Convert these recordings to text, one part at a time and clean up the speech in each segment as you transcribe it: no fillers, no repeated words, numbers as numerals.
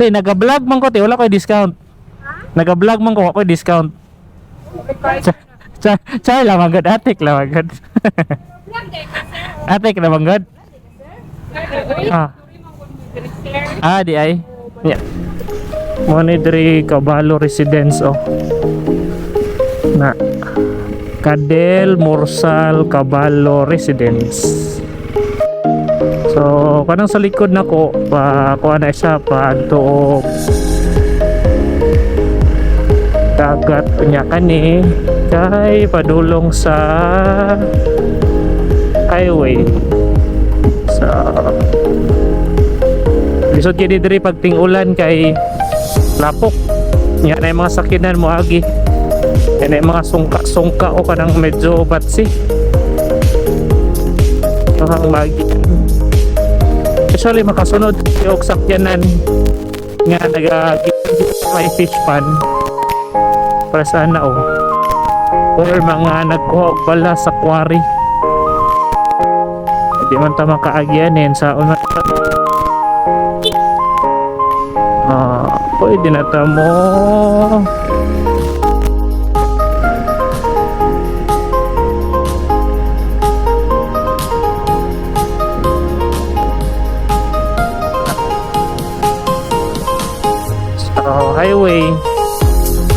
Te, naga-vlog man ko, te, wala ko'y discount. Naga-vlog man ko, wala ko'y discount. Chay lang agad, atik lang agad. Atik na agad. Di ay. Yeah. Monidri Caballo Residence na Cadel Morsal Caballo Residence. So kanang sa likod nako pa kuha na siya pa adto dagat nya kani kay padulong sa highway sa lisod kini diri pag ting-ulan kay lapok nya na yung mga sakinan mo agi yan yung mga sungka o kanang medyo batsi ang magi especially makasunod yung sakyanan nga may fish pan para sana or mga nagkuha og bala sa quarry hindi man ta makaagyanin sa una pwede na ta mo highway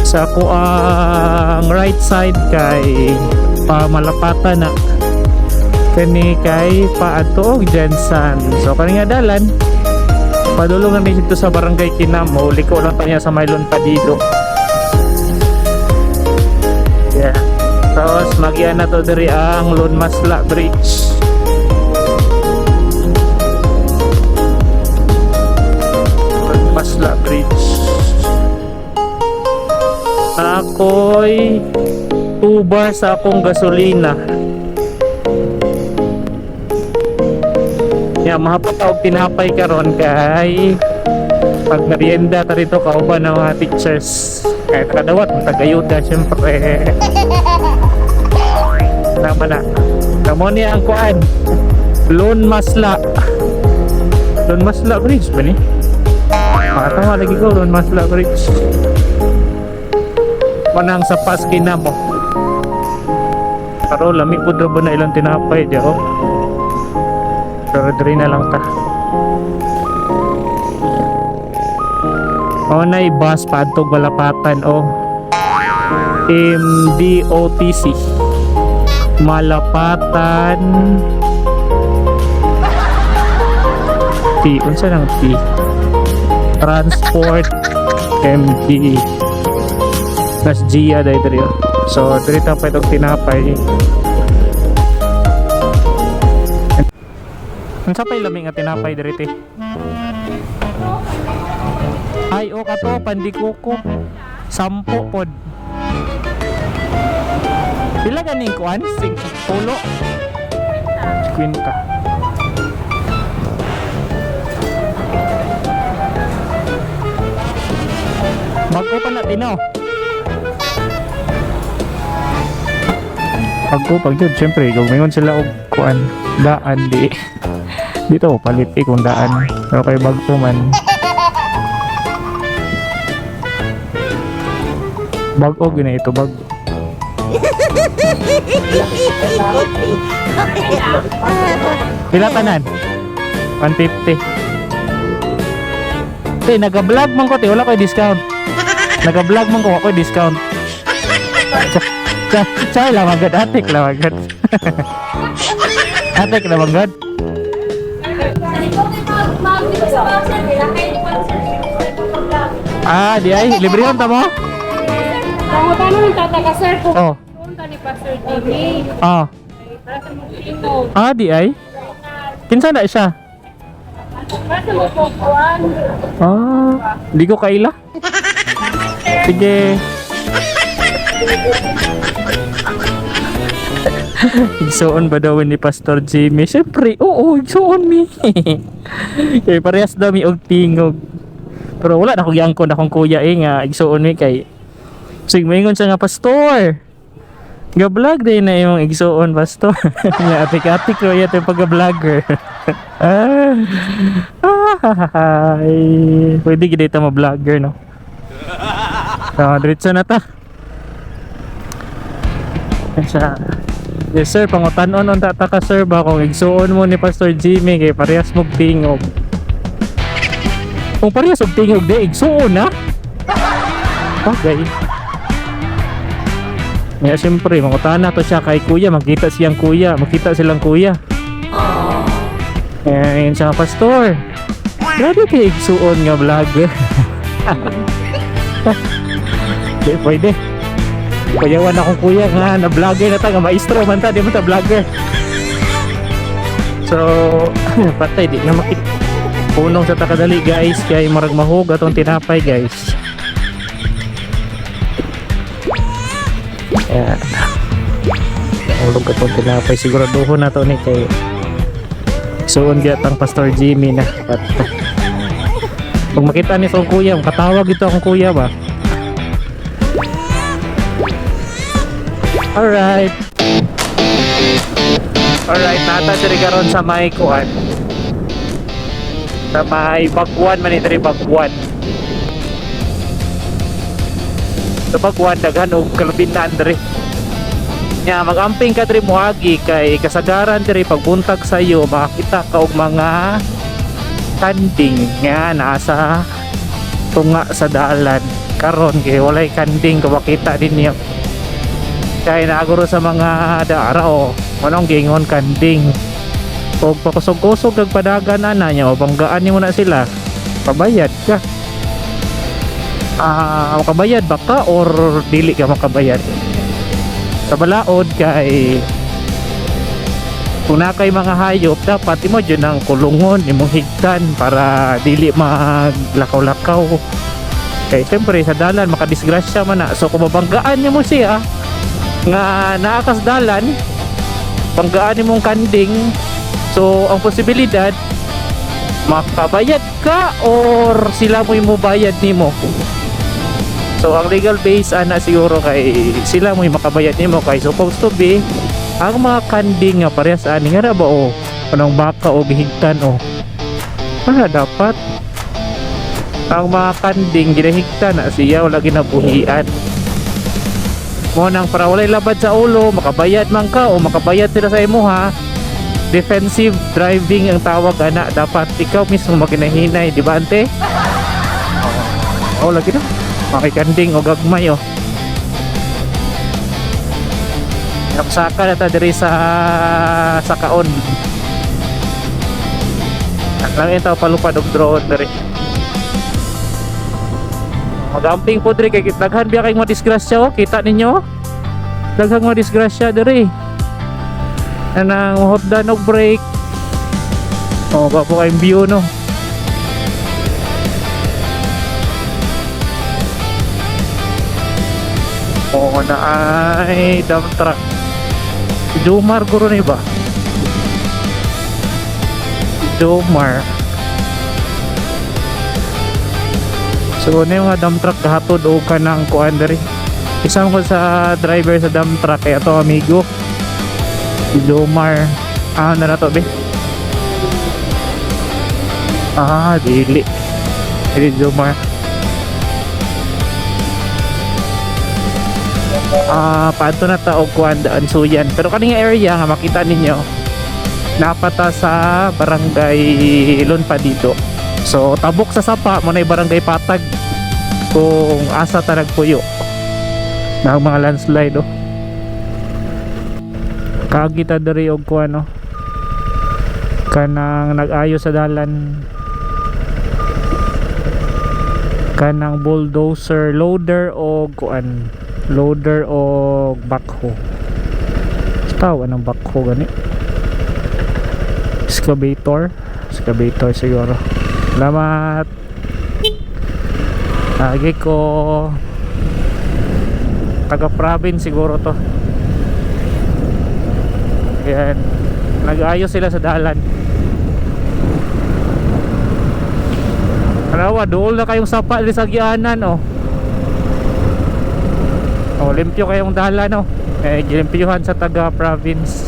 sa kuang right side kay pamalapatan na kani kay paadto og Jensen. So kani nga dalan padulungan din dito sa barangay Kinamo, liko lang tanya sa Maylon Padido. Yeah. Tapos magian na to diri ang Lone Masla Bridge. Lone Masla Bridge. Ako'y 2 bar sa akong gasolina. Ya, mahapot og tinapay karon kay pag merienda ta rito kauban ng mga teachers. Kay kadawat tagayuda syempre. Tama na. Kamo ni ang kuan. Lone Masla Bridge ba ni? Tama lagi ko Lone Masla Bridge. Manang sa Paskina mo. Pero lami po ba na ilang tinapay di ako. Pero diri na lang ta. Nay bus padtog Malapatan MDOTC Malapatan T unsa nang T Transport MD Nas Gia dahil diri. So diri ta pa itong tinapay. Unsa pay lamig nga tinapay diri te? Ay kato pandikuko. 10 pod. Pila ganing kuan? 10 pulo. 50. Bago pa na tinaw. Pag yun, syempre gumingon sila og kuan daan dito palit kung daan pero kay bagko man bago gina ito bago pila tanan 150 te naga-vlog man ko te wala ko'y discount naga-vlog man ko wala ko'y discount Chay lang agad, atik lang agad. Atik na agad. Di ay, libre yun tamo? Paano nang tataka sir kung punta ni Pastor Jimmy? Para sa magtingog. Di ay? Kinsa na siya? Para sa magpupuan. Di ko kaila. Sige. Igsuon ba daw ni Pastor Jimmy? Siyempre, oo, igsuon mi. Kaya parehas daw mi og tingog. Pero wala na akong giangkon akong kuya nga igsuon mi kay sig moingon siya nga pastor. Ga-vlog din na yung igsuon pastor. Nga atik-atik ro yata yung pag-vlogger. Ay, pwede gid ita ma-vlogger no. Diretso na ta. Yes sir, pangutan-on unta ta ka sir ba kung igsuon mo ni Pastor Jimmy kay parehas mog tingog. Kung parehas og tingog di igsuon na. Okay. Kaya siyempre, mangutan na to siya kay kuya, makita silang kuya. Ayun siya pastor. Grabe kayo igsuon nga vlogger. Di pwede. Kuyawan akong kuya nga na vlogger na ta, nga maestro man ta, di mo ta vlogger. So, patay, di na makita. Punong sa takadali guys, kaya marag mahog atong tinapay guys. Ayan. Ulog atong tinapay, siguraduho na to ni kay suon gyud ang Pastor Jimmy na. Kung makita ni sa kuya, katawag ito akong kuya ba? Alright, nata diri karon sa may kuan. Sa may Bagwan man diri Bagwan. Sa Bagwan daghan og kalabinan diri. Nya magamping ka diri moagi kay kasagaran diri pagbuntag sa iyo makita ka og mga kanding nga nasa tunga sa dalan. Karon kay walay kanding ka makita din niya. Kaya naaguro sa mga daara o manong gingon kanding o pakusog-kusog nagpadagan na niya o banggaan niyo muna sila pabayad ka makabayad ba ka or dili ka makabayad sa balaod kay kung na kay mga hayop dapat imo dyan ang kulungon imong higtan para dili maglakaw-lakaw kay siyempre sa dalan makadisgrasya man na so kung mabanggaan niyo mo siya nga naakas dalan banggaan mong kanding so ang posibilidad makabayad ka or sila mo imubayad nimo so ang legal base ana siguro kay sila mo makabayad nimo kay supposed to be ang mga kanding nga parehas ani nga ba o kanang baka o gihigtan o para dapat ang mga kanding ginahigtan na siya wala ginabuhian mo nang para walay labad sa ulo makabayad man ka o makabayad sila sa imo ha defensive driving ang tawag ana dapat ikaw mismo maginahinay di ba ante lagi na makikanding o gagmay o napsaka na ta diri sa kaon lang ito palupad og drone diri magamping po diri kay daghan biya kay mga disgrasya o kita ninyo daghang mga disgrasya diri nang hotdan og break ba po kayong view no na ay dump truck Jomar guro ni ba Jomar so na yung dump truck kahatod o ka ng kuan diri isang ko sa driver sa dump truck kaya to amigo Jomar na to be dili Jomar paanto na ta og kuan daan suyan pero kaning area nga makita ninyo napata sa barangay Lunpa dito so tabok sa sapa mo na barangay Patag kung asa ta nagpuyo na mga landslide kagita diri og kuan kanang nag-ayo sa dalan kanang bulldozer loader o kuan loader o backhoe tawa ng backhoe gani excavator siguro salamat lagi ko taga province siguro to yan nag-ayos sila sa dalan kalawa dool na kayong sapa di sa gianan limpyo kayong dalan gilimpyuhan sa taga province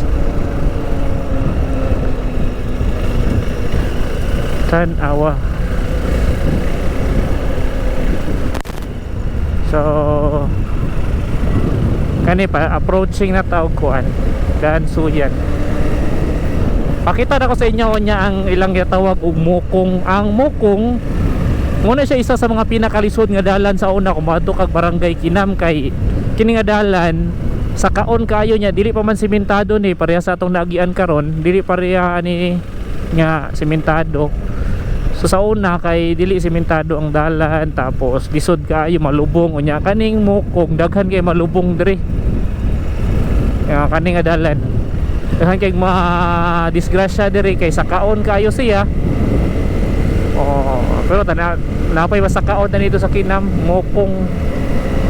Tanawa. So kani pa approaching na tao kuan daan suyan. Pakita na ko sa inyo niya ang ilang gitawag og mukong. Ang mukong muna siya isa sa mga pinakalisod nga dalan sa una kung madto kag barangay Kinam, kay kini nga dalan sa kaon kayo niya dili pa man simentado ni pareha sa atong naagian karon, dili pareha ani nga simentado. So sa una kay dili simentado ang dalan, tapos lisod kayo malubong unya kaning mukong daghan kay malubong dire. Kaning nga dalan daghan kay disgrasya dire kay sa kaon kayo siya. Pero napay ba sa kaon na dito sa Kinam mukong.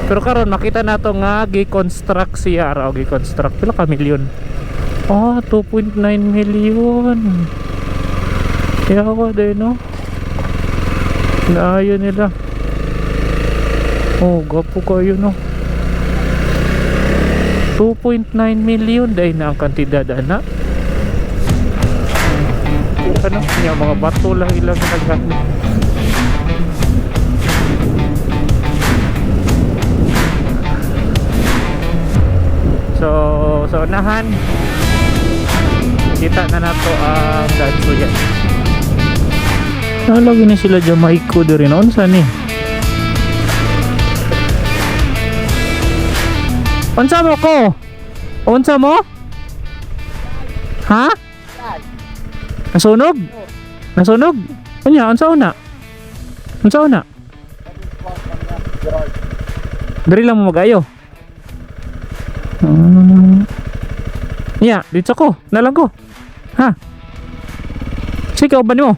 Pero karon makita nato nga gi-construct siya raw, gi-construct pila ka milyon. 2.9 million. Yawa din no. Naayon nila. Gapo kayo no. 2.9 million dahil na ang kantidad na. Ano? Yung mga bato lang ilang naghanap. So sa unahan kita na nato ang danso yan. Lagi na sila Jamaico diri noon sa ni. Unsa mo ko? Unsa mo? Ha? Nasunog? Nasunog? Unya, unsa una? Unsa una? Diri lang mo magayo. Dito ko, nalang ko. Ha? Sikaw ba mo?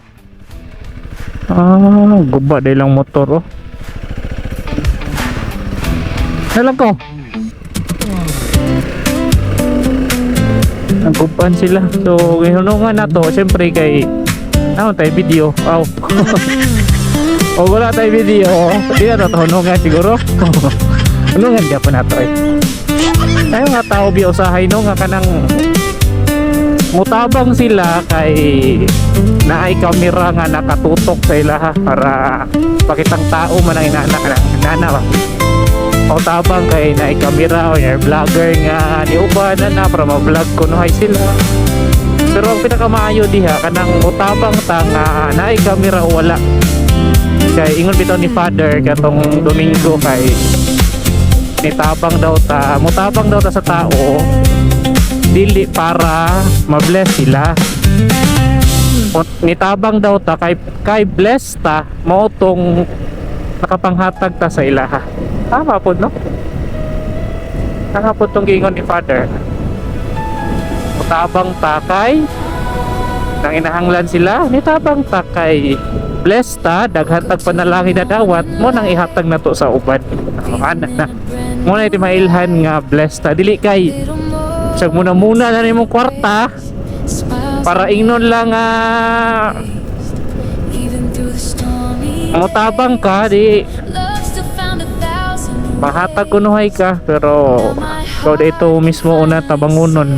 Guba dahil lang motor oh. Nalang ko. Nagkupan sila. So hinunungan na to syempre kay tayo video. O wala tayo video. Hindi na to hunungan siguro. Hunungan ka pa na to eh. Tayo nga tao biusahay no nga kanang mutabang sila kay naay kamera nga nakatutok sa ilaha para pakitang tao man ang inana ba. O tabang kay naay kamera o yung vlogger nga niubanan na para ma-vlog kunuhay sila. Pero ang pinakamaayo diha kanang mutabang ta nga naay kamera o wala. Kay ingon bitaw ni Father katong Domingo kay nitabang daw ta, mutabang daw ta sa tao dili para ma-bless sila. O nitabang daw ta kay bless ta mao tong nakapanghatag ta sa ilaha. Tama po no? Tama po tong gingon ni Father. Mutabang ta kay nang inahanglan sila, nitabang ta kay bless ta daghatag panalangin na dawat mo nang ihatag na to sa uban. Na muna iti mailhan nga bless ta dili kay sag muna na nimong kwarta para ingnon lang mutabang ka di mahatag kunuhay ka pero ikaw dito mismo una tabangunon.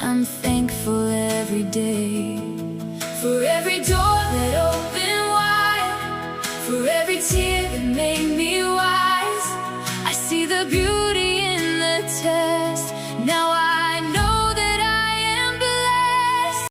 I'm thankful every day for